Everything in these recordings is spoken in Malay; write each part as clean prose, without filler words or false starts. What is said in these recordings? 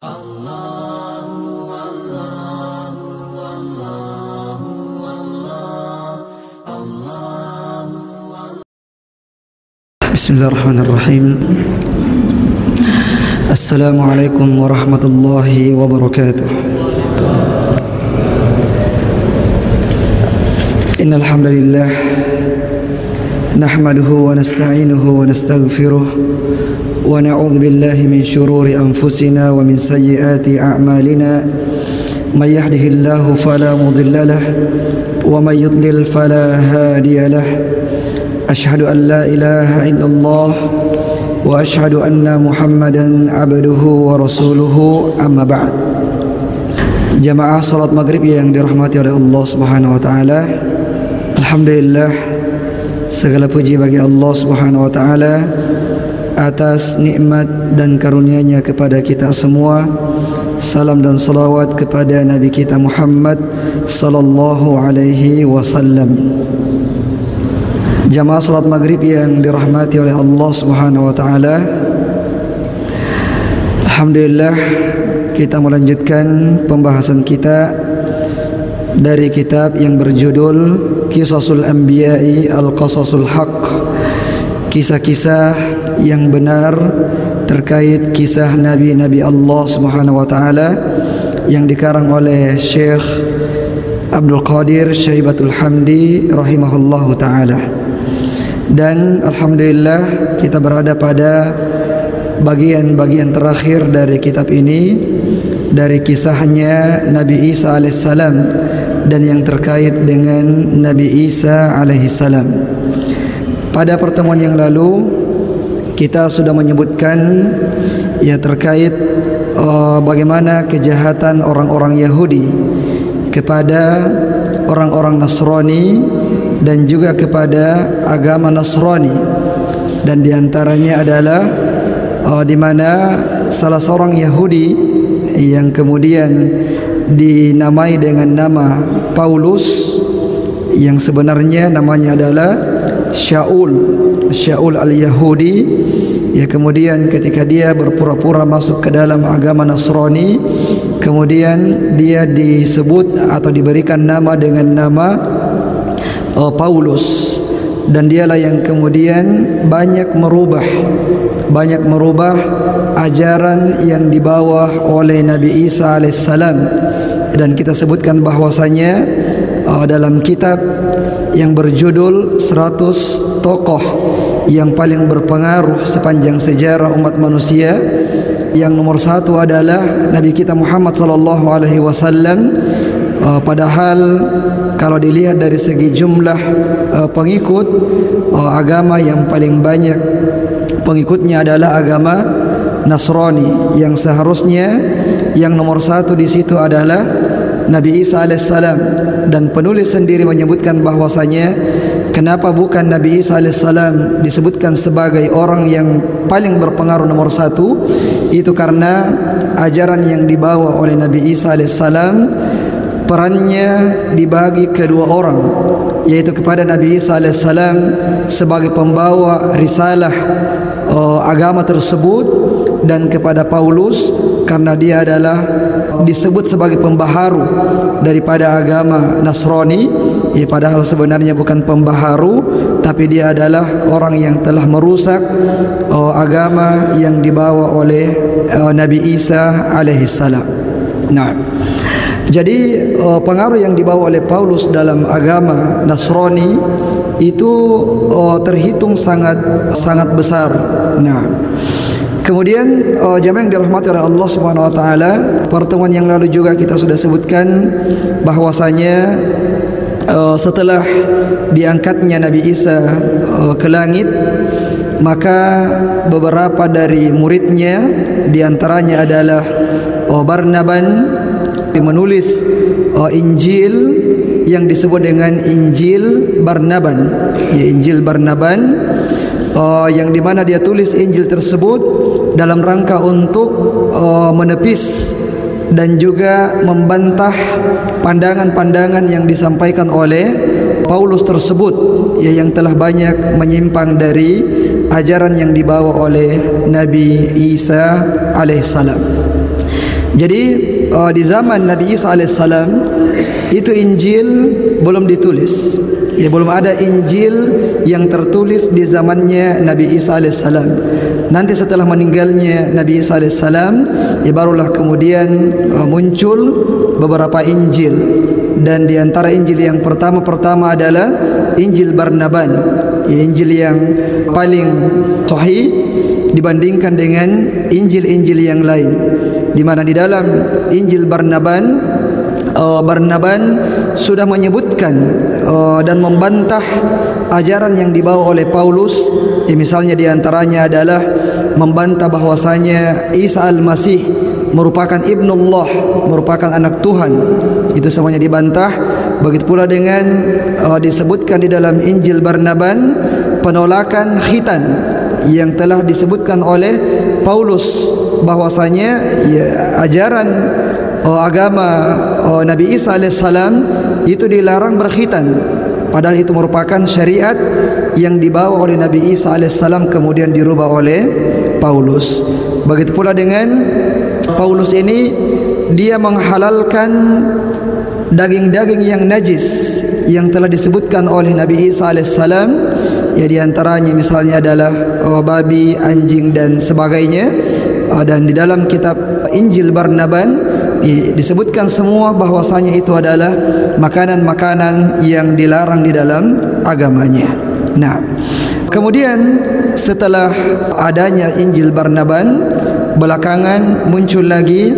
Bismillahirrahmanirrahim. Assalamualaikum warahmatullahi wabarakatuh. Innal hamdalillah nahmaduhu wa nasta'inuhu wa nastaghfiruh wa na'udzu billahi min shururi anfusina wa min sayyiati a'malina. May yahdihillahu fala mudilla lahu wa may yudlil fala hadiya lahu. Ashhadu an la ilaha illallah wa ashhadu anna Muhammadan abduhu wa rasuluhu, amma ba'd. Jamaah salat maghrib yang dirahmati oleh Allah Subhanahu wa taala. Alhamdulillah, segala puji bagi Allah Subhanahu wa taala atas nikmat dan karunia-Nya kepada kita semua. Salam dan salawat kepada Nabi kita Muhammad sallallahu alaihi wasallam. Jamaah salat maghrib yang dirahmati oleh Allah Subhanahu wa taala. Alhamdulillah, kita melanjutkan pembahasan kita dari kitab yang berjudul Qisasul Anbiya'i Al-Qasasul Haqq, kisah-kisah yang benar terkait kisah nabi-nabi Allah Subhanahu wa taala yang dikarang oleh Syekh Abdul Qadir Syaibatul Hamdi rahimahullahu taala. Dan alhamdulillah kita berada pada bagian-bagian terakhir dari kitab ini, dari kisahnya Nabi Isa alaihissalam dan yang terkait dengan Nabi Isa alaihissalam. Pada pertemuan yang lalu kita sudah menyebutkan ya terkait bagaimana kejahatan orang-orang Yahudi kepada orang-orang Nasrani dan juga kepada agama Nasrani, dan diantaranya adalah di mana salah seorang Yahudi yang kemudian dinamai dengan nama Paulus, yang sebenarnya namanya adalah Shaul al-Yahudi, ya, kemudian ketika dia berpura-pura masuk ke dalam agama Nasrani, kemudian dia disebut atau diberikan nama dengan nama Paulus, dan dialah yang kemudian banyak merubah ajaran yang dibawa oleh Nabi Isa alaihissalam. Dan kita sebutkan bahwasanya dalam kitab yang berjudul 100 tokoh yang paling berpengaruh sepanjang sejarah umat manusia, yang nomor satu adalah Nabi kita Muhammad sallallahu alaihi wasallam. Padahal kalau dilihat dari segi jumlah pengikut, agama yang paling banyak pengikutnya adalah agama Nasrani, yang seharusnya yang nomor satu di situ adalah Nabi Isa alaihissalam. Dan penulis sendiri menyebutkan bahwasanya kenapa bukan Nabi Isa alaihissalam disebutkan sebagai orang yang paling berpengaruh nomor satu, itu karena ajaran yang dibawa oleh Nabi Isa alaihissalam perannya dibagi kedua orang, yaitu kepada Nabi Isa alaihissalam sebagai pembawa risalah agama tersebut, dan kepada Paulus karena dia adalah disebut sebagai pembaharu daripada agama Nasrani, ya, padahal sebenarnya bukan pembaharu, tapi dia adalah orang yang telah merusak agama yang dibawa oleh Nabi Isa alaihissalam. Nah, jadi pengaruh yang dibawa oleh Paulus dalam agama Nasrani itu terhitung sangat besar. Nah, kemudian jamaah yang dirahmati oleh Allah Subhanahu wa taala, pertemuan yang lalu juga kita sudah sebutkan bahwasanya setelah diangkatnya Nabi Isa ke langit, maka beberapa dari muridnya, diantaranya adalah Barnaban, menulis Injil yang disebut dengan Injil Barnaban, ya, Injil Barnaban, yang dimana dia tulis Injil tersebut dalam rangka untuk menepis dan juga membantah pandangan-pandangan yang disampaikan oleh Paulus tersebut, ya, yang telah banyak menyimpang dari ajaran yang dibawa oleh Nabi Isa alaihissalam. Jadi di zaman Nabi Isa alaihissalam itu Injil belum ditulis. Ya, belum ada Injil yang tertulis di zamannya Nabi Isa alaihissalam. Nanti setelah meninggalnya Nabi Isa alaihissalam, ya barulah kemudian muncul beberapa Injil. Dan di antara Injil yang pertama adalah Injil Barnaban, ya, Injil yang paling sahih dibandingkan dengan Injil-Injil yang lain. Di mana di dalam Injil Barnaban, Barnaban sudah menyebutkan dan membantah ajaran yang dibawa oleh Paulus. Ya, misalnya di antaranya adalah membantah bahwasanya Isa al-Masih merupakan ibnullah, merupakan anak Tuhan. Itu semuanya dibantah. Begitu pula dengan disebutkan di dalam Injil Barnaban penolakan khitan yang telah disebutkan oleh Paulus, bahwasanya ya, ajaran agama Nabi Isa alaihissalam itu dilarang berkhitan, padahal itu merupakan syariat yang dibawa oleh Nabi Isa alaihissalam kemudian dirubah oleh Paulus. Begitu pula dengan Paulus ini, dia menghalalkan daging-daging yang najis yang telah disebutkan oleh Nabi Isa alaihissalam. Ya, di antaranya misalnya adalah babi, anjing dan sebagainya. Dan di dalam kitab Injil Barnaban disebutkan semua bahwasanya itu adalah makanan-makanan yang dilarang di dalam agamanya. Nah, kemudian setelah adanya Injil Barnaban, belakangan muncul lagi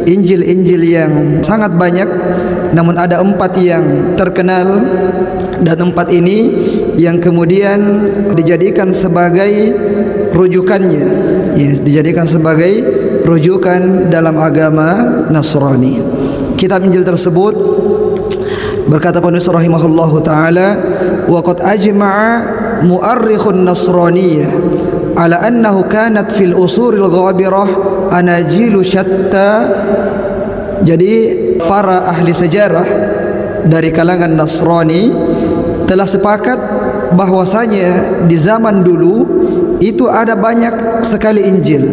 Injil-Injil yang sangat banyak, namun ada 4 yang terkenal, dan 4 ini yang kemudian dijadikan sebagai rujukannya, ya, dijadikan sebagai rujukan dalam agama Nasrani. Kitab Injil tersebut, berkata penulis rahimahullahu taala, wa qad ajma'a mu'arrikhun nasraniyah ala annahu kanat fil usuril ghabirah anajilu syatta. Jadi para ahli sejarah dari kalangan Nasrani telah sepakat bahwasanya di zaman dulu itu ada banyak sekali Injil.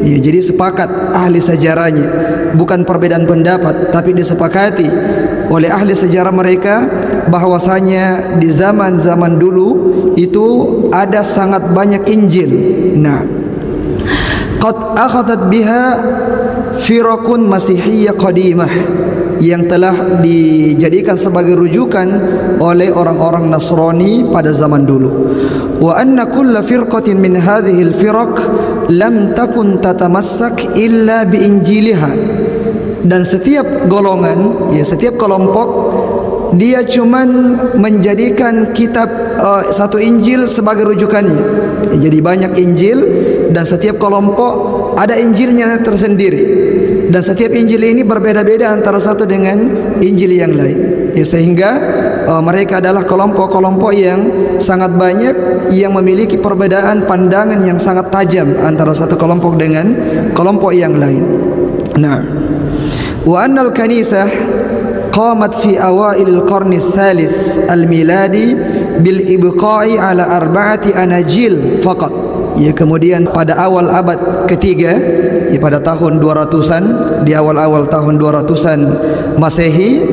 Ya, jadi sepakat ahli sejarahnya, bukan perbedaan pendapat, tapi disepakati oleh ahli sejarah mereka bahwasanya di zaman-zaman dulu itu ada sangat banyak Injil. Nah, qad akhadhat biha firaqun masihiyyah qadimah, yang telah dijadikan sebagai rujukan oleh orang-orang Nasrani pada zaman dulu. Wa anna kulla firqatin min hadhihi al-firaq lam takun tatamassak illa bi injiliha. Dan setiap golongan, ya, setiap kelompok, dia cuman menjadikan kitab satu Injil sebagai rujukannya. Ya, jadi banyak Injil dan setiap kelompok ada Injilnya tersendiri. Dan setiap Injil ini berbeda-beda antara satu dengan Injil yang lain. Ya, sehingga mereka adalah kelompok-kelompok yang sangat banyak yang memiliki perbedaan pandangan yang sangat tajam antara satu kelompok dengan kelompok yang lain. Nah, wa annal kanisah qamat fi awailil qarni tsalits al-miladi bil ibqa'i ala 4 anajil faqat. Ya, kemudian pada awal abad ketiga, ya, pada tahun 200-an, di awal-awal tahun 200-an Masehi,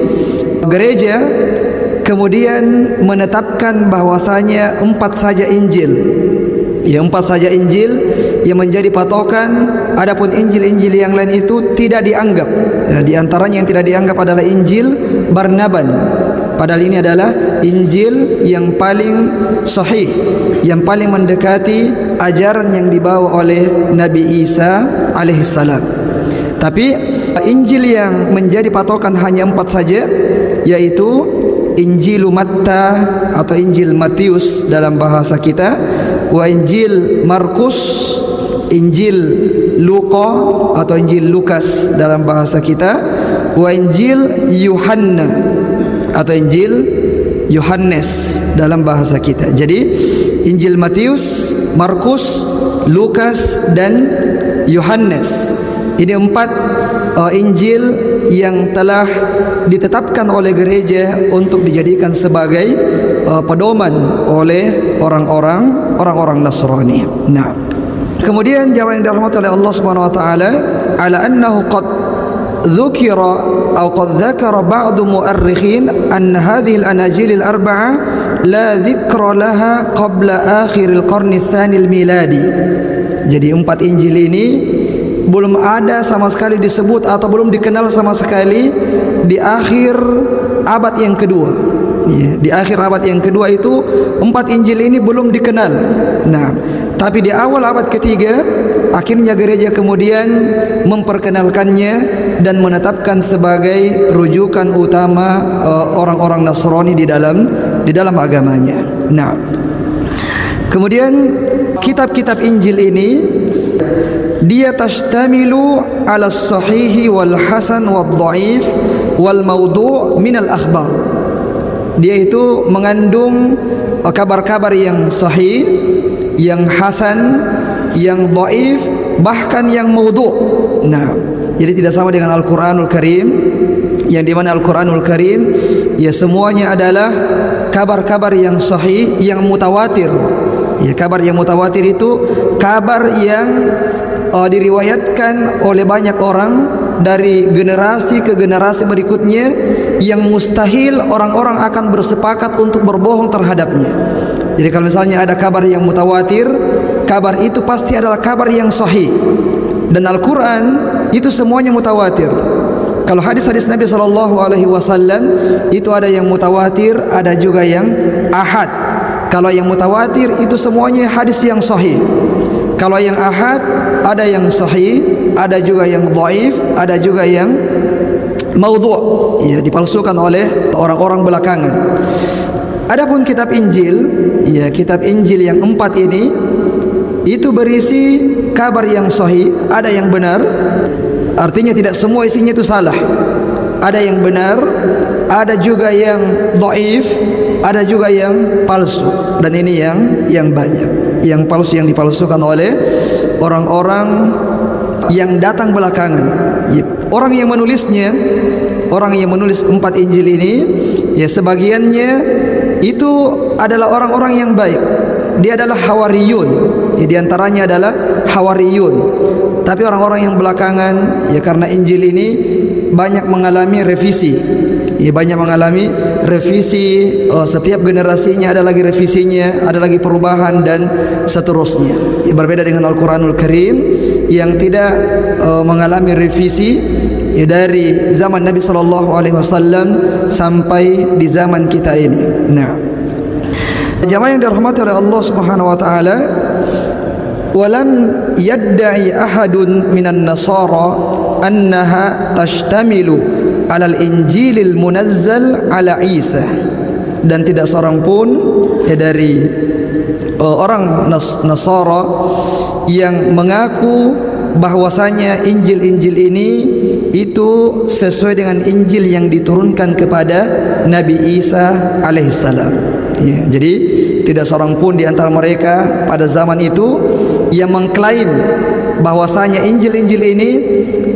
gereja kemudian menetapkan bahwasanya 4 saja Injil. Ya, 4 saja Injil yang menjadi patokan. Adapun Injil-Injil yang lain itu tidak dianggap. Ya, di antaranya yang tidak dianggap adalah Injil Barnaban. Padahal ini adalah Injil yang paling sahih, yang paling mendekati ajaran yang dibawa oleh Nabi Isa alaihissalam. Tapi Injil yang menjadi patokan hanya 4 saja, yaitu Injil Matta atau Injil Matius dalam bahasa kita, wa Injil Markus, Injil Luka atau Injil Lukas dalam bahasa kita, wa Injil Yohanna atau Injil Yohanes dalam bahasa kita. Jadi Injil Matius, Markus, Lukas dan Yohanes, ini 4 Injil yang telah ditetapkan oleh gereja untuk dijadikan sebagai pedoman oleh orang-orang Nasrani. Nah, kemudian jawab yang dirahmati oleh Allah Subhanahu wa taala, ala annahu qad dzukira atau qad dzakara ba'du mu'arrikhin an hadhihi al-anajil al-arba'ah la dzikra laha qabla akhir al-qarn ats-tsani al-miladi. Jadi 4 Injil ini belum ada sama sekali disebut atau belum dikenal sama sekali di akhir abad yang kedua. Ya, di akhir abad yang kedua itu 4 Injil ini belum dikenal. Nah, tapi di awal abad ketiga akhirnya gereja kemudian memperkenalkannya dan menetapkan sebagai rujukan utama orang-orang Nasrani di dalam agamanya. Nah, kemudian kitab-kitab Injil ini dia tashtamilu ala sahihi wal hasan wal dhaif wal mawdu' min al akhbar. Dia itu mengandung kabar-kabar yang sahih, yang hasan, yang dhaif, bahkan yang mawdu'. Nah, jadi tidak sama dengan Al-Qur'anul Karim, yang di mana Al-Qur'anul Karim ya semuanya adalah kabar-kabar yang sahih, yang mutawatir. Ya, kabar yang mutawatir itu kabar yang diriwayatkan oleh banyak orang dari generasi ke generasi berikutnya, yang mustahil orang-orang akan bersepakat untuk berbohong terhadapnya. Jadi kalau misalnya ada kabar yang mutawatir, kabar itu pasti adalah kabar yang sahih. Dan Al-Quran itu semuanya mutawatir. Kalau hadis-hadis Nabi SAW itu ada yang mutawatir, ada juga yang ahad. Kalau yang mutawatir itu semuanya hadis yang sahih. Kalau yang ahad ada yang sahih, ada juga yang dhaif, ada juga yang maudhu', ya, dipalsukan oleh orang-orang belakangan. Adapun kitab Injil, ya, kitab Injil yang 4 ini itu berisi kabar yang sahih, ada yang benar. Artinya tidak semua isinya itu salah. Ada yang benar, ada juga yang dhaif, ada juga yang palsu. Dan ini yang banyak, yang palsu, yang dipalsukan oleh orang-orang yang datang belakangan. Orang yang menulisnya, orang yang menulis 4 Injil ini, ya sebagiannya itu adalah orang-orang yang baik. Dia adalah hawariyun, ya, di antaranya adalah hawariyun. Tapi orang-orang yang belakangan, ya karena Injil ini banyak mengalami revisi, ya banyak mengalami revisi, setiap generasinya ada lagi revisinya, ada lagi perubahan dan seterusnya. Ya, berbeda dengan Al-Quranul Karim yang tidak mengalami revisi, ya, dari zaman Nabi SAW sampai di zaman kita ini. Nah, jamaah yang dirahmati oleh Allah Subhanahu wa taala, walam yadda'i ahadun minan nasara annaha tashtamilu alal injilil munazzal ala Isa. Dan tidak seorang pun, ya, dari orang Nasara yang mengaku bahwasanya Injil-Injil ini itu sesuai dengan Injil yang diturunkan kepada Nabi Isa alaihissalam. Ya, jadi tidak seorang pun di antara mereka pada zaman itu yang mengklaim bahwasanya Injil-Injil ini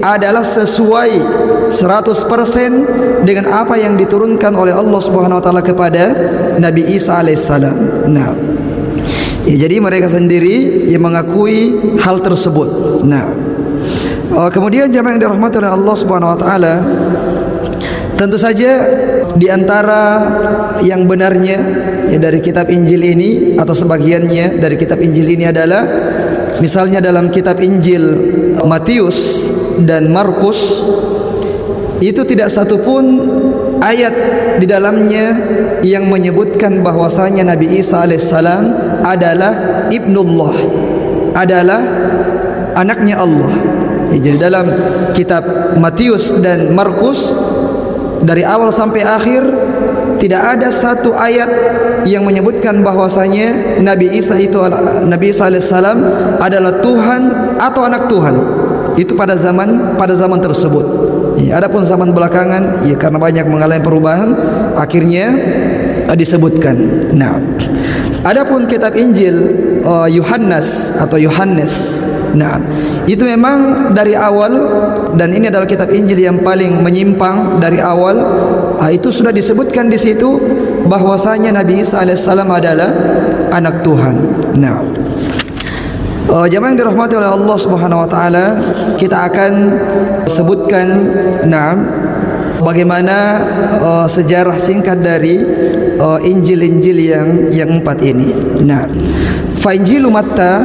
adalah sesuai 100% dengan apa yang diturunkan oleh Allah Subhanahu wa taala kepada Nabi Isa alaihissalam. Nah, ya, jadi mereka sendiri yang mengakui hal tersebut. Nah, kemudian jemaah yang dirahmati oleh Allah Subhanahu wa taala, tentu saja di antara yang benarnya, ya, dari kitab Injil ini atau sebagiannya dari kitab Injil ini adalah misalnya dalam kitab Injil Matius dan Markus, itu tidak satupun ayat di dalamnya yang menyebutkan bahwasanya Nabi Isa alaihissalam adalah ibnullah, adalah anaknya Allah. Ya, jadi dalam kitab Matius dan Markus dari awal sampai akhir tidak ada satu ayat yang menyebutkan bahwasanya Nabi Isa alaihissalam adalah Tuhan atau anak Tuhan. Itu pada zaman tersebut. Ya, adapun zaman belakangan, ya, karena banyak mengalami perubahan, akhirnya disebutkan. Nah, adapun kitab Injil Yohanes atau Yohanes, nah, itu memang dari awal, dan ini adalah kitab Injil yang paling menyimpang dari awal. Itu sudah disebutkan di situ bahwasanya Nabi Isa alaihissalam adalah anak Tuhan. Nah, Jamaah yang dirahmati oleh Allah Subhanahu wa taala, kita akan sebutkan bagaimana sejarah singkat dari Injil-Injil yang 4 ini. Nah, fa Injilu Matta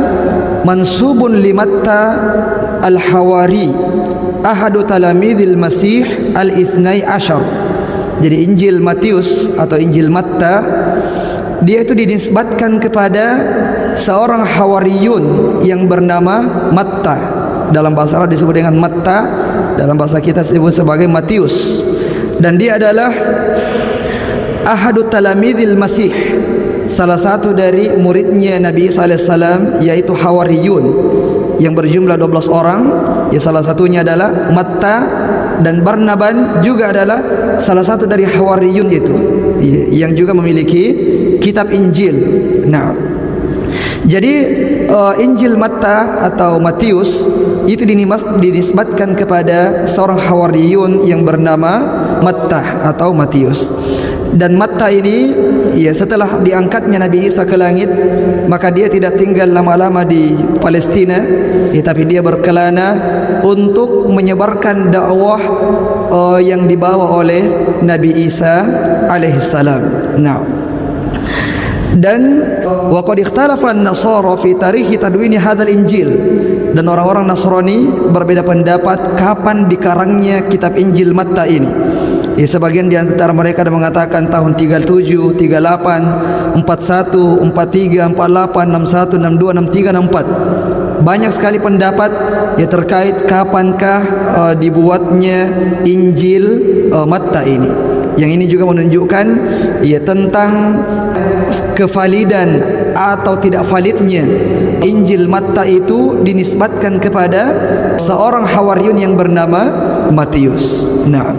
mansubun li Matta al-Hawari ahadu talamidil Masih al-Ithnai Ashar. Jadi Injil Matius atau Injil Matta, dia itu dinisbatkan kepada seorang Hawariyun yang bernama Matta. Dalam bahasa Arab disebut dengan Matta, dalam bahasa kita disebut sebagai Matius. Dan dia adalah ahadu talamidil Masih, salah satu dari muridnya Nabi Isa alaihissalam, yaitu Hawariyun yang berjumlah 12 orang. Ya, salah satunya adalah Matta, dan Barnaban juga adalah salah satu dari Hawariyun itu, yang juga memiliki kitab Injil. Nah, jadi Injil Matta atau Matius itu dinisbatkan kepada seorang Hawariyun yang bernama Matta atau Matius. Dan Matta ini, ya, setelah diangkatnya Nabi Isa ke langit, maka dia tidak tinggal lama-lama di Palestina, tapi dia berkelana untuk menyebarkan dakwah yang dibawa oleh Nabi Isa alaihissalam. Nah, dan wa qad ikhtalafa an-nasara fi tarikh tadwini hadzal Injil, dan orang-orang Nasrani berbeda pendapat kapan dikarangnya kitab Injil Matta ini. Ya, sebagian di antara mereka ada mengatakan tahun 37, 38, 41, 43, 48, 61, 62, 63, 64. Banyak sekali pendapat ya terkait kapankah dibuatnya Injil Matta ini. Yang ini juga menunjukkan ya tentang kevalidan atau tidak validnya Injil Matta itu dinisbatkan kepada seorang Hawariyun yang bernama Matius. Nah,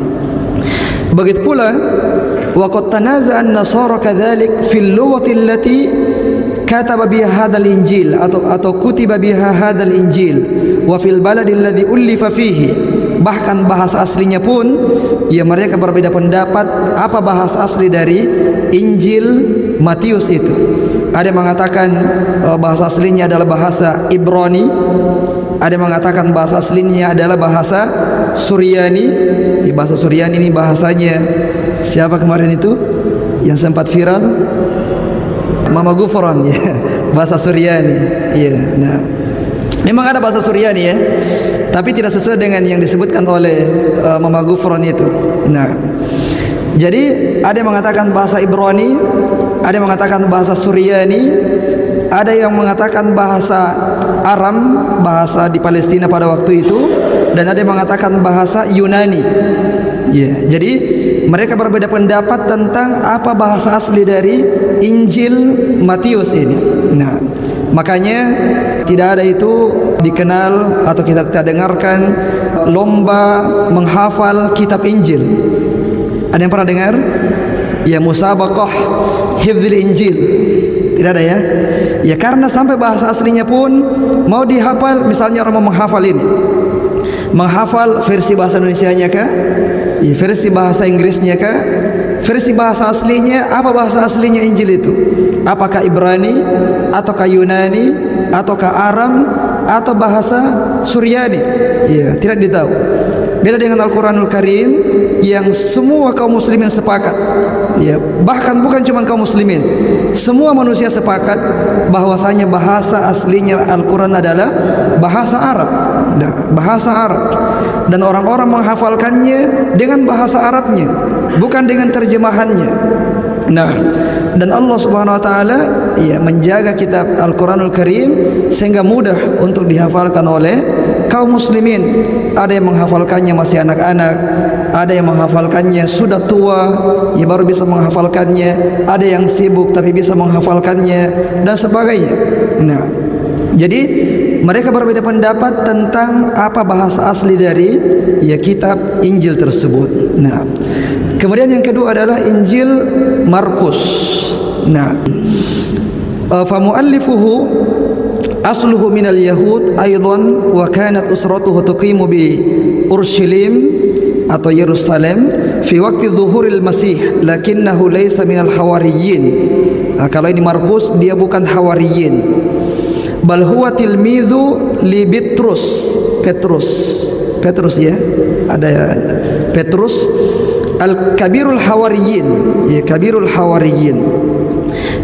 begitu pula wa qad tanaza'a an-nasara kadzalik fil lughati allati kataba biha hadzal Injil atau kutiba biha hadzal Injil wa fil baladi alladhi ullifa fihi. Bahkan bahasa aslinya pun ya mereka berbeda pendapat apa bahasa asli dari Injil Matius itu. Ada yang mengatakan bahasa aslinya adalah bahasa Ibrani, ada yang mengatakan bahasa aslinya adalah bahasa Suryani. Bahasa Suryani ini bahasanya siapa kemarin itu yang sempat viral? Mama Gufron, ya, bahasa Suryani. Ya, nah, memang ada bahasa Suryani ya, tapi tidak sesuai dengan yang disebutkan oleh Mama Gufron itu. Nah, jadi ada yang mengatakan bahasa Ibrani, ada yang mengatakan bahasa Suryani, ada yang mengatakan bahasa Aram, bahasa di Palestina pada waktu itu, dan ada yang mengatakan bahasa Yunani. Ya, jadi mereka berbeda pendapat tentang apa bahasa asli dari Injil Matius ini. Nah, makanya tidak ada itu dikenal atau kita dengarkan lomba menghafal kitab Injil. Ada yang pernah dengar? Ya, musabaqah hifdzil Injil. Tidak ada ya? Ya, karena sampai bahasa aslinya pun mau dihafal, misalnya orang mau menghafal ini, menghafal versi bahasa Indonesianya kah? Ya, versi bahasa Inggrisnya kah? Versi bahasa aslinya, apa bahasa aslinya Injil itu? Apakah Ibrani, ataukah Yunani, ataukah Aram, atau bahasa Suryani? Ya, tidak ditahu. Beda dengan Al-Quranul Karim yang semua kaum muslimin sepakat, ya, bahkan bukan cuma kaum muslimin, semua manusia sepakat bahwasanya bahasa aslinya Al-Quran adalah bahasa Arab. Nah, bahasa Arab, dan orang-orang menghafalkannya dengan bahasa Arabnya, bukan dengan terjemahannya. Nah, dan Allah Subhanahu wa taala ya menjaga kitab Al-Qur'anul Karim sehingga mudah untuk dihafalkan oleh kaum muslimin. Ada yang menghafalkannya masih anak-anak, ada yang menghafalkannya sudah tua, ya baru bisa menghafalkannya, ada yang sibuk tapi bisa menghafalkannya, dan sebagainya. Nah, jadi mereka berbeda pendapat tentang apa bahasa asli dari ya kitab Injil tersebut. Nah, kemudian yang kedua adalah Injil Markus. Nah, fa muallifuhu asluhu minal yahud aidan wa kanat usratuhu tuqimu bi Urshilim atau Yerusalem fi waqti zuhuril Masih lakinnahu laysa minal hawariyin. Nah, kalau ini Markus dia bukan hawariyin. bal huwa tilmidhu li Petrus ya, ada Petrus al-kabirul hawariyin, ya, kabirul hawariyin.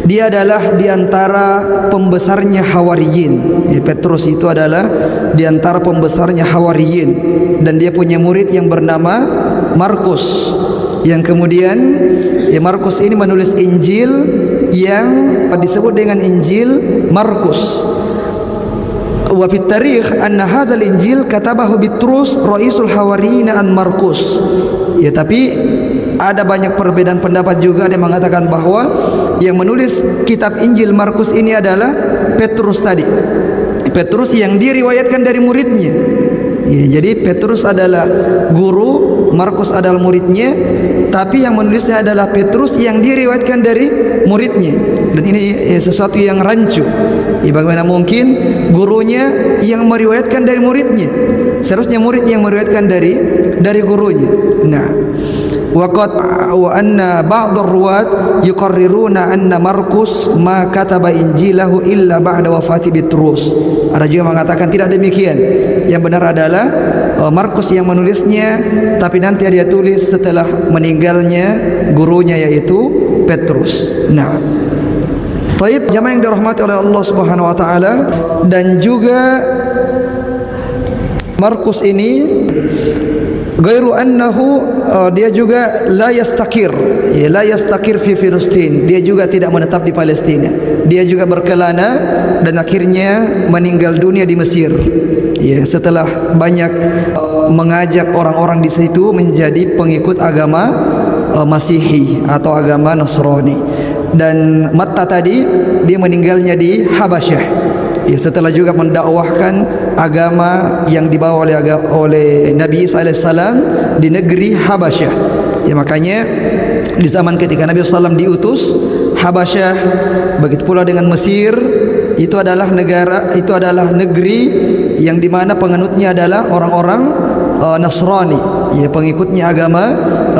Dia adalah di antara pembesarnya hawariyin. Ya, Petrus itu adalah di antara pembesarnya hawariyin, dan dia punya murid yang bernama Markus. Yang kemudian ya, Markus ini menulis Injil yang disebut dengan Injil Markus. Wa fit tarikh anna hadzal Injil katabahu Bitrus raisul hawariyin an Markus. Ya, tapi ada banyak perbedaan pendapat juga. Ada yang mengatakan bahwa yang menulis kitab Injil Markus ini adalah Petrus tadi. Petrus yang diriwayatkan dari muridnya. Ya, jadi Petrus adalah guru, Markus adalah muridnya, tapi yang menulisnya adalah Petrus yang diriwayatkan dari muridnya. Dan ini sesuatu yang rancu. Ya, bagaimana mungkin gurunya yang meriwayatkan dari muridnya? Seharusnya murid yang meriwayatkan dari gurunya. Nah, waqad wa anna ba'd ar-ruwat yuqarriruna anna Markus ma kataba injilahu illa ba'da wafati Bitrus. Ada juga mengatakan tidak demikian. Yang benar adalah Markus yang menulisnya, tapi nanti dia tulis setelah meninggalnya gurunya yaitu Petrus. Nah, taib jamaah yang dirahmati oleh Allah Subhanahu wa taala, dan juga Markus ini ghairu annahu dia juga la yastakir fi Filistin. Dia juga tidak menetap di Palestina. Dia juga berkelana dan akhirnya meninggal dunia di Mesir. Ya, setelah banyak mengajak orang-orang di situ menjadi pengikut agama Masihi atau agama Nasrani. Dan Matta tadi dia meninggalnya di Habasyah. Ya, setelah juga mendakwahkan agama yang dibawa oleh Nabi Isa alaihissalam di negeri Habasyah. Ya, makanya di zaman ketika Nabi SAW diutus, Habasyah, begitu pula dengan Mesir, itu adalah negeri yang dimana penganutnya adalah orang-orang Nasrani, ya, pengikutnya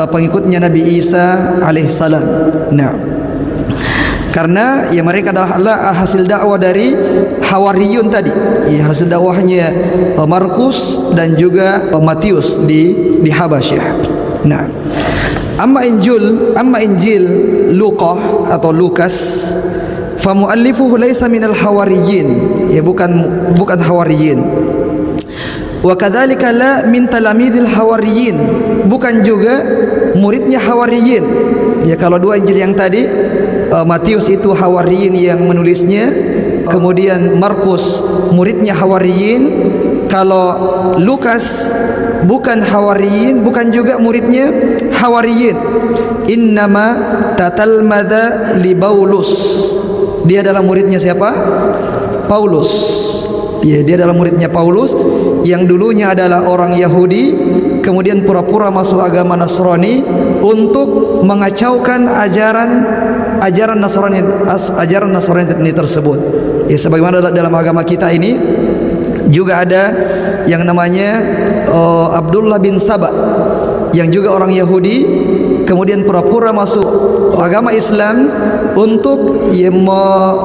pengikutnya Nabi Isa alaihissalam. Nah, karena ya mereka adalah hasil dakwah dari Hawariyun tadi, ya, hasil dakwahnya Markus dan juga Matius di Habasyah. Nah, amma Injil Luqah atau Lukas, fa muallifuhu laisa minal hawariyin, ya, bukan hawariyin. Wa kadzalika la min talamidil hawariyin, bukan juga muridnya hawariyin. Ya, kalau dua Injil yang tadi, Matius itu hawariyin yang menulisnya, kemudian Markus muridnya hawariyin. Kalau Lukas bukan hawariyin, bukan juga muridnya hawariyin. Innama tatalmadha li Paulus. Dia adalah muridnya siapa? Paulus. Ya, dia adalah muridnya Paulus yang dulunya adalah orang Yahudi, kemudian pura-pura masuk agama Nasrani untuk mengacaukan ajaran Nasrani ini tersebut. Ya, sebagaimana dalam agama kita ini juga ada yang namanya Abdullah bin Saba, yang juga orang Yahudi, kemudian pura-pura masuk agama Islam untuk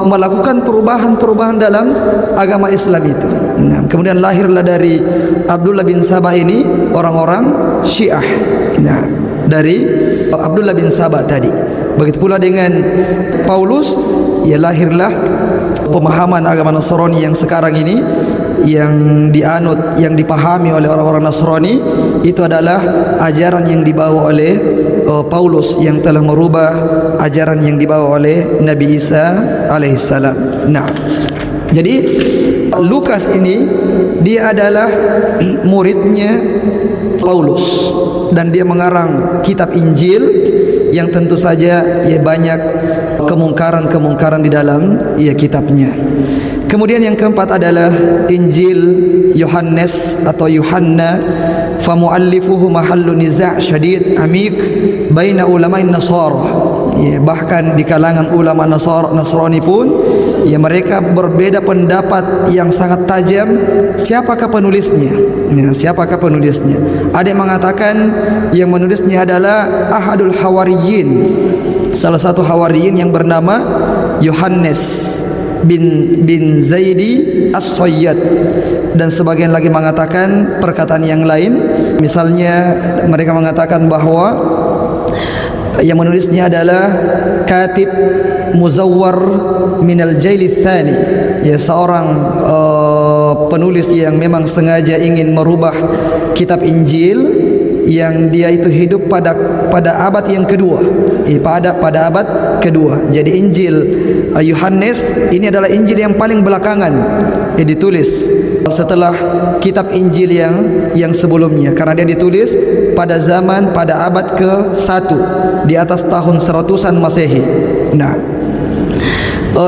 melakukan perubahan-perubahan dalam agama Islam itu. Nah, kemudian lahirlah dari Abdullah bin Saba ini orang-orang Syiah. Nah, dari Abdullah bin Saba tadi. Begitu pula dengan Paulus, ya, lahirlah pemahaman agama Nasrani yang sekarang ini, yang dianut, yang dipahami oleh orang-orang Nasrani, itu adalah ajaran yang dibawa oleh Paulus yang telah merubah ajaran yang dibawa oleh Nabi Isa alaihissalam. Nah, jadi Lukas ini dia adalah muridnya Paulus, dan dia mengarang kitab Injil yang tentu saja ya banyak kemungkaran di dalam ya kitabnya. Kemudian yang keempat adalah Injil Yohanes atau Yuhanna, fa muallifuhu mahallu niza' syadid amik baina ulama'in Nasara. Ya, bahkan di kalangan ulama Nasrani pun ya mereka berbeda pendapat yang sangat tajam siapakah penulisnya. Ya, siapakah penulisnya? Ada yang mengatakan yang menulisnya adalah ahadul hawariyin, salah satu hawariyin yang bernama Yohanes. bin Zaidi As-Sayyad, dan sebagian lagi mengatakan perkataan yang lain. Misalnya mereka mengatakan bahwa yang menulisnya adalah Katib Muzawwar minal Jaili Tsani, ya, seorang penulis yang memang sengaja ingin merubah kitab Injil yang dia itu hidup pada abad yang kedua, pada abad kedua. Jadi Injil Yohanes ini adalah Injil yang paling belakangan yang ditulis setelah kitab Injil yang sebelumnya, karena dia ditulis pada abad ke-1 di atas tahun 100-an Masehi. Nah,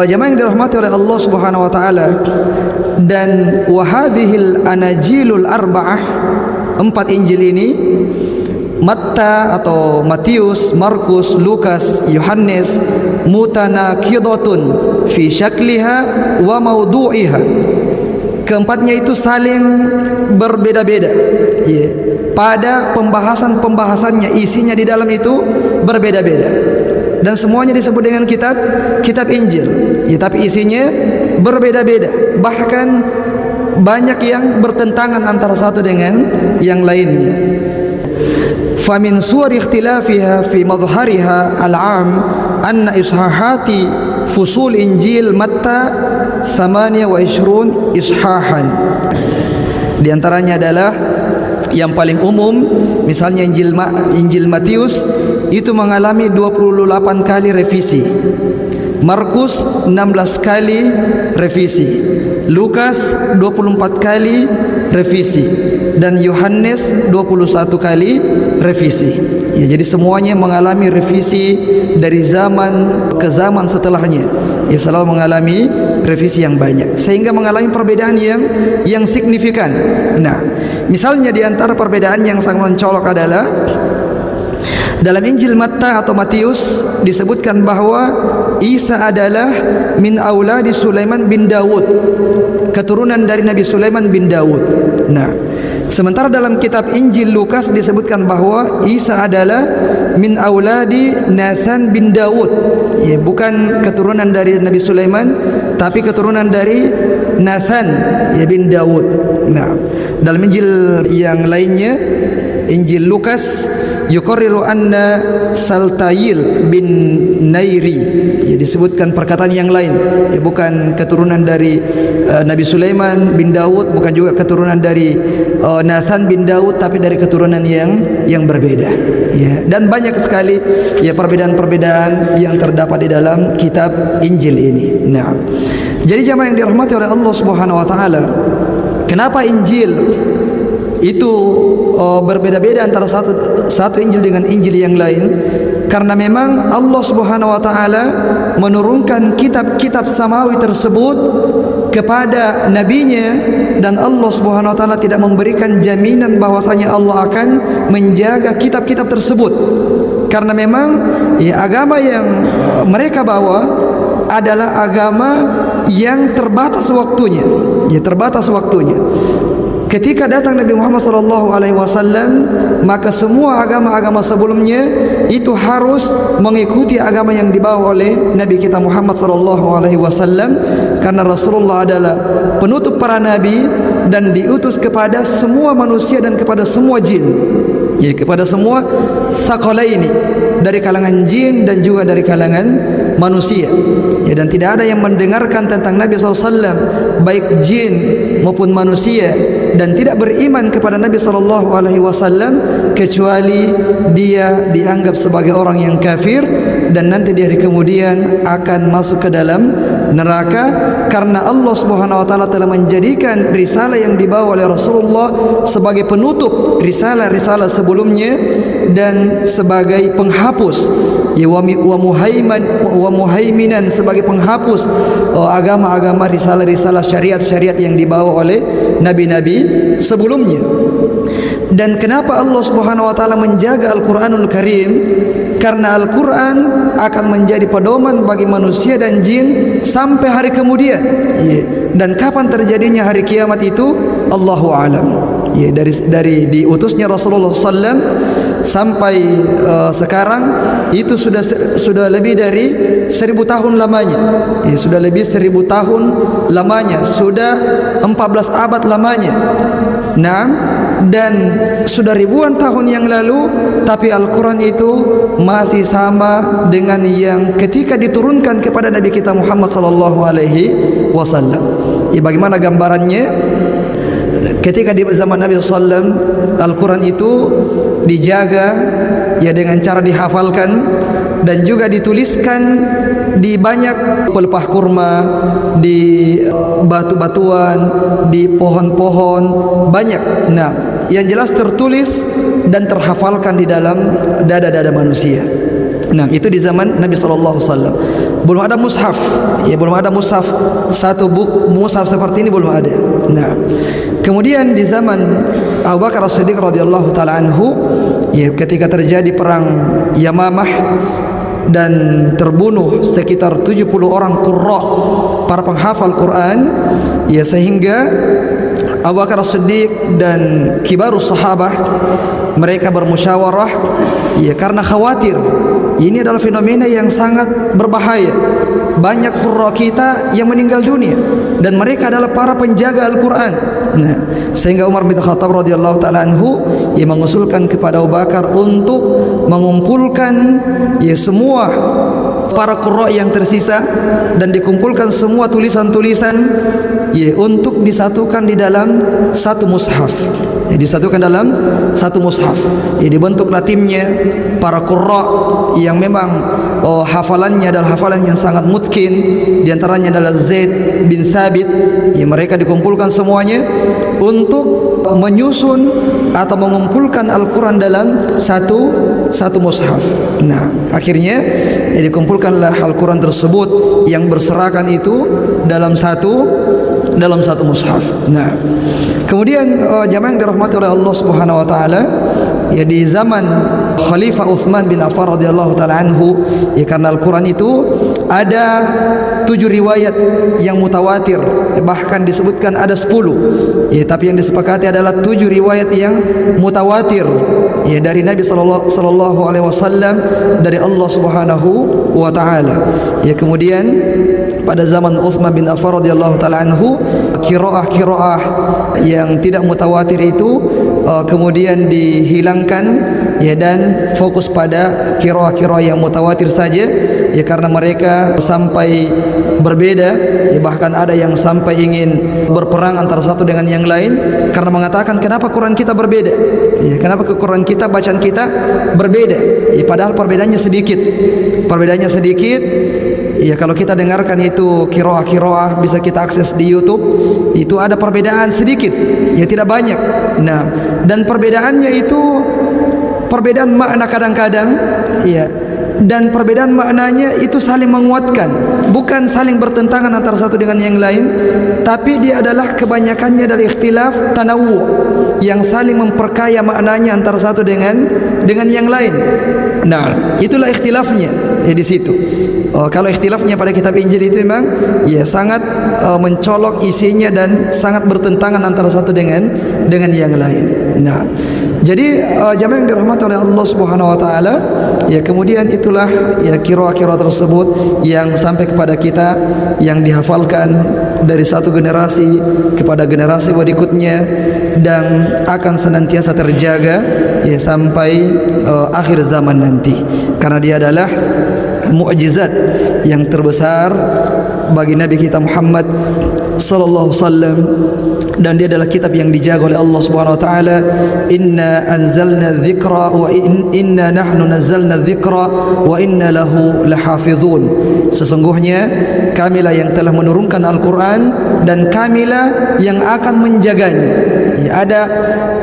jemaah yang dirahmati oleh Allah Subhanahu wa taala, dan wahadhil anajilul arba'ah, 4 Injil ini, Matta atau Matius, Markus, Lukas, Yohanes, mutanaqidatun fi syakliha wa maudu'iha. Keempatnya itu saling berbeda-beda, ya, pada pembahasannya, isinya di dalam itu berbeda-beda, dan semuanya disebut dengan kitab Injil, ya, tapi isinya berbeda-beda, bahkan banyak yang bertentangan antara satu dengan yang lainnya. Famin suwar ikhtilafiha fi madhhariha al-'am anna ishahati fusul Injil Matta 28 ishahan. Di antaranya adalah yang paling umum, misalnya Injil Matius itu mengalami 28 kali revisi, Markus 16 kali revisi, Lukas 24 kali revisi, dan Yohanes 21 kali revisi. Ya, jadi semuanya mengalami revisi dari zaman ke zaman setelahnya. Ya, selalu mengalami revisi yang banyak, sehingga mengalami perbedaan yang signifikan. Nah, misalnya di antara perbedaan yang sangat mencolok adalah dalam Injil Matta atau Matius disebutkan bahwa Isa adalah min auladi Sulaiman bin Daud, keturunan dari Nabi Sulaiman bin Daud. Nah, sementara dalam kitab Injil Lukas disebutkan bahwa Isa adalah min auladi Nathan bin Daud, ya, bukan keturunan dari Nabi Sulaiman, tapi keturunan dari Nathan, ya, bin Daud. Nah, dalam Injil yang lainnya, Injil Lukas, yuqarriru anna Saltayil bin Nairi, ya, disebutkan perkataan yang lain, ya, bukan keturunan dari Nabi Sulaiman bin Daud, bukan juga keturunan dari Nathan bin Daud, tapi dari keturunan yang berbeda, ya. Dan banyak sekali, ya, perbedaan-perbedaan yang terdapat di dalam kitab Injil ini. Nah, jadi jemaah yang dirahmati oleh Allah Subhanahu wa taala, kenapa Injil itu berbeda-beda antara satu Injil dengan Injil yang lain? Karena memang Allah Subhanahu wa taala menurunkan kitab-kitab samawi tersebut kepada nabinya, dan Allah Subhanahu wa taala tidak memberikan jaminan bahwasanya Allah akan menjaga kitab-kitab tersebut. Karena memang, ya, agama yang mereka bawa adalah agama yang terbatas waktunya, ya, terbatas waktunya. Ketika datang Nabi Muhammad SAW, maka semua agama-agama sebelumnya itu harus mengikuti agama yang dibawa oleh Nabi kita Muhammad SAW, karena Rasulullah adalah penutup para nabi dan diutus kepada semua manusia dan kepada semua jin, ya, kepada semua tsaqalaini, dari kalangan jin dan juga dari kalangan manusia, ya, dan tidak ada yang mendengarkan tentang Nabi SAW, baik jin maupun manusia, dan tidak beriman kepada Nabi SAW kecuali dia dianggap sebagai orang yang kafir, dan nanti di hari kemudian akan masuk ke dalam neraka, karena Allah Subhanahu wa taala telah menjadikan risalah yang dibawa oleh Rasulullah sebagai penutup risalah-risalah sebelumnya dan sebagai penghapus, ya, wa muhaiminan, sebagai penghapus agama-agama, risalah-risalah, syariat-syariat yang dibawa oleh nabi-nabi sebelumnya. Dan kenapa Allah Subhanahu wa taala menjaga Al-Qur'anul Karim? Karena Al-Quran akan menjadi pedoman bagi manusia dan jin sampai hari kemudian, ya. Dan kapan terjadinya hari kiamat itu Allahu a'lam, ya. Dari diutusnya Rasulullah SAW sampai sekarang itu sudah lebih dari 1000 tahun lamanya. Sudah lebih 1000 tahun lamanya, sudah 14 abad lamanya. Nah, dan sudah ribuan tahun yang lalu, tapi Al-Quran itu masih sama dengan yang ketika diturunkan kepada Nabi kita Muhammad sallallahu alaihi wasallam. Bagaimana gambarannya? Ketika di zaman Nabi SAW, Al-Quran itu dijaga dengan cara dihafalkan dan juga dituliskan di banyak pelepah kurma, di batu-batuan, di pohon-pohon, banyak. Nah, yang jelas tertulis dan terhafalkan di dalam dada-dada manusia. Nah, itu di zaman Nabi SAW. Belum ada mushaf, belum ada mushaf, satu mushaf seperti ini belum ada. Nah, kemudian di zaman Abu Bakar As-Siddiq radhiyallahu taala anhu, ketika terjadi perang Yamamah dan terbunuh sekitar 70 orang qurra, para penghafal Quran, sehingga Abu Bakar As-Siddiq dan kibarus sahabah mereka bermusyawarah karena khawatir ini adalah fenomena yang sangat berbahaya. Banyak qurra kita yang meninggal dunia dan mereka adalah para penjaga Al-Quran. Nah, sehingga Umar bin Khattab radhiyallahu taala anhu mengusulkan kepada Abu Bakar untuk mengumpulkan semua para qurra yang tersisa dan dikumpulkan semua tulisan-tulisan untuk disatukan di dalam satu mushaf. Disatukan dalam satu mushaf. Dibentuklah timnya para qurra yang memang hafalannya adalah hafalan yang sangat mutkin. Di antaranya adalah Zaid bin Thabit. Mereka dikumpulkan semuanya untuk menyusun atau mengumpulkan Al-Quran dalam satu mushaf. Nah, akhirnya dikumpulkanlah Al-Quran tersebut yang berserakan itu dalam satu mushaf. Nah, kemudian jamaah yang dirahmati oleh Allah Subhanahu wa taala, di zaman Khalifah Utsman bin Affan radhiyallahu taala anhu, karena Al-Quran itu ada 7 riwayat yang mutawatir, bahkan disebutkan ada 10. Tapi yang disepakati adalah 7 riwayat yang mutawatir dari Nabi sallallahu alaihi wasallam, dari Allah Subhanahu wa taala. Kemudian pada zaman Utsman bin Affan radhiyallahu taala anhu, qiraah yang tidak mutawatir itu kemudian dihilangkan dan fokus pada qiraah yang mutawatir saja, karena mereka sampai berbeda, bahkan ada yang sampai ingin berperang antara satu dengan yang lain karena mengatakan kenapa Quran kita berbeda, kenapa Quran kita, bacaan kita berbeda, padahal perbedaannya sedikit. Kalau kita dengarkan itu qiraah bisa kita akses di YouTube, itu ada perbedaan sedikit, tidak banyak. Nah, dan perbedaannya itu perbedaan makna kadang-kadang, dan perbedaan maknanya itu saling menguatkan, bukan saling bertentangan antara satu dengan yang lain, tapi dia adalah kebanyakannya dari ikhtilaf tanawwu yang saling memperkaya maknanya antara satu dengan yang lain. Nah, itulah ikhtilafnya di situ. Kalau ikhtilafnya pada kitab Injil itu memang sangat mencolok isinya dan sangat bertentangan antara satu dengan yang lain. Nah, jadi jamaah yang dirahmati oleh Allah Subhanahu wa taala, kemudian itulah qiraah tersebut yang sampai kepada kita, yang dihafalkan dari satu generasi kepada generasi berikutnya dan akan senantiasa terjaga sampai akhir zaman nanti, karena dia adalah mukjizat yang terbesar bagi Nabi kita Muhammad sallallahu alaihi wasallam, dan dia adalah kitab yang dijaga oleh Allah Subhanahu wa taala. Inna anzalna dzikra wa inna nahnu nazzalna dzikra wa inna lahu lahafizun. Sesungguhnya kamilah yang telah menurunkan Al-Quran dan kamilah yang akan menjaganya.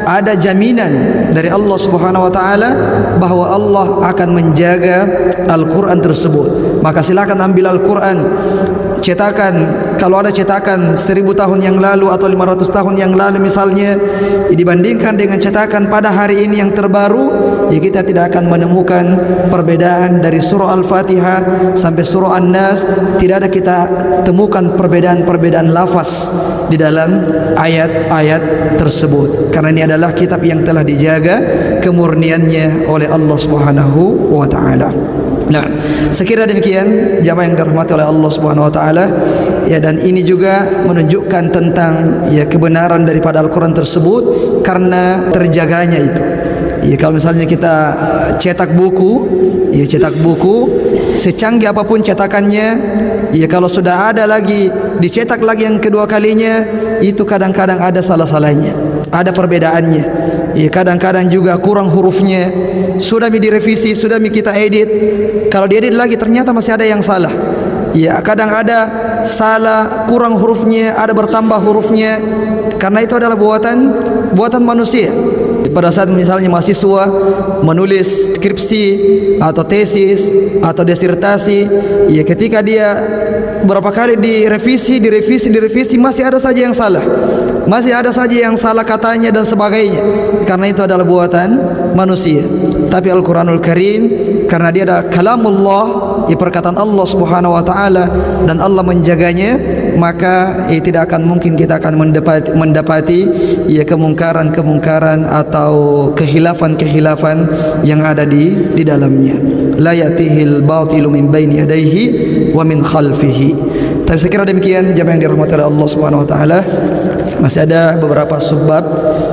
Ada jaminan dari Allah Subhanahu wa taala bahwa Allah akan menjaga Al-Quran tersebut. Maka silakan ambil Al-Quran cetakan, kalau ada cetakan 1000 tahun yang lalu atau 500 tahun yang lalu misalnya, dibandingkan dengan cetakan pada hari ini yang terbaru, kita tidak akan menemukan perbedaan dari surah Al-Fatihah sampai surah An-Nas. Tidak ada kita temukan perbedaan lafaz di dalam ayat-ayat tersebut, karena ini adalah kitab yang telah dijaga kemurniannya oleh Allah Subhanahu wa taala. Nah, sekira demikian jamaah yang dirahmati oleh Allah Subhanahu wa taala, ya, dan ini juga menunjukkan tentang ya kebenaran daripada Al-Qur'an tersebut karena terjaganya itu. Ya, kalau misalnya kita cetak buku, ya cetak buku secanggih apapun cetakannya, ya kalau sudah ada lagi dicetak lagi yang kedua kalinya, itu kadang-kadang ada salah-salahnya, ada perbedaannya. Ya, kadang-kadang juga kurang hurufnya, sudah direvisi, sudah kita edit, kalau diedit lagi ternyata masih ada yang salah. Ya, kadang ada salah, kurang hurufnya, ada bertambah hurufnya, karena itu adalah buatan manusia. Pada saat misalnya mahasiswa menulis skripsi atau tesis atau disertasi, ya ketika dia berapa kali direvisi masih ada saja yang salah. Masih ada saja yang salah katanya dan sebagainya. Karena itu adalah buatan manusia. Tapi Al-Quranul Karim, karena dia adalah kalamullah, perkataan Allah Subhanahu wa taala, dan Allah menjaganya, maka tidak akan mungkin kita akan mendapati ya kemungkaran atau kehilafan yang ada di dalamnya. La yatihil batilu min baini yadayhi wa min khalfihi. Tapi sekira demikian jamaah yang dirahmati oleh Allah Subhanahu wa taala, masih ada beberapa subbab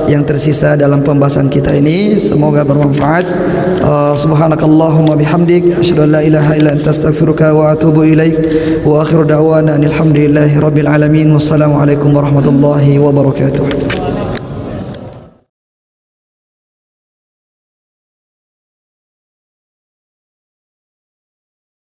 yang tersisa dalam pembahasan kita ini. Semoga bermanfaat. Subhanakallahumma bihamdik, asyhadu an la ilaha illa anta, astaghfiruka wa atubu ilaik. Wa akhiru da'wana alhamdulillahi rabbil alamin. Wassalamu alaikum warahmatullahi wabarakatuh.